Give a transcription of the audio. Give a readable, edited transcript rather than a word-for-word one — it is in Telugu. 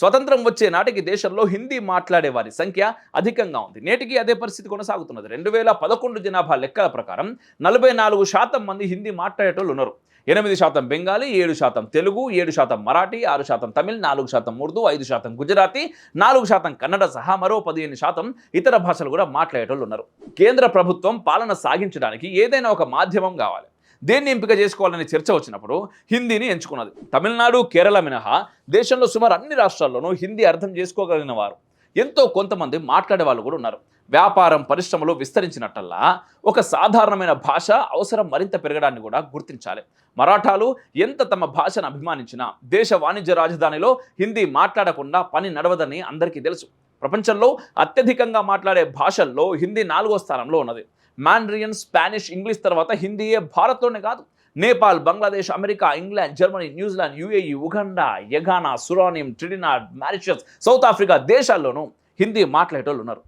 స్వతంత్రం వచ్చే నాటికి దేశంలో హిందీ మాట్లాడే వారి సంఖ్య అధికంగా ఉంది. నేటికి అదే పరిస్థితి కొనసాగుతున్నది. 2011 జనాభా లెక్కల ప్రకారం 44% మంది హిందీ మాట్లాడేటోళ్ళు ఉన్నారు. 8% బెంగాలీ, 7% తెలుగు, 7% మరాఠీ, 6% తమిళ్, 4% ఉర్దూ, 5% గుజరాతీ, 4% కన్నడ సహా మరో 15% ఇతర భాషలు కూడా మాట్లాడేటోళ్ళు ఉన్నారు. కేంద్ర ప్రభుత్వం పాలన సాగించడానికి ఏదైనా ఒక మాధ్యమం కావాలి. దేన్ని ఎంపిక చేసుకోవాలనే చర్చ వచ్చినప్పుడు హిందీని ఎంచుకున్నది. తమిళనాడు, కేరళ మినహా దేశంలో సుమారు అన్ని రాష్ట్రాల్లోనూ హిందీ అర్థం చేసుకోగలిగిన వారు ఎంతో కొంతమంది మాట్లాడే వాళ్ళు కూడా ఉన్నారు. వ్యాపారం, పరిశ్రమలు విస్తరించినట్టల్లా ఒక సాధారణమైన భాష అవసరం మరింత పెరగడాన్ని కూడా గుర్తించాలి. మరాఠాలు ఎంత తమ భాషను అభిమానించినా దేశ వాణిజ్య రాజధానిలో హిందీ మాట్లాడకుండా పని నడవదని అందరికీ తెలుసు. ప్రపంచంలో అత్యధికంగా మాట్లాడే భాషల్లో హిందీ 4వ స్థానంలో ఉన్నది. మాండరియన్, స్పానిష్, ఇంగ్లీష్ తర్వాత హిందీయే భారత్లోనే కాదు, Nepal, Bangladesh, America, England, Germany, New Zealand, UAE, Uganda, Guyana, Suriname, Trinidad, Mauritius, South Africa దేశాల్లోనూ హిందీ మాట్లాడేటోళ్ళు ఉన్నారు.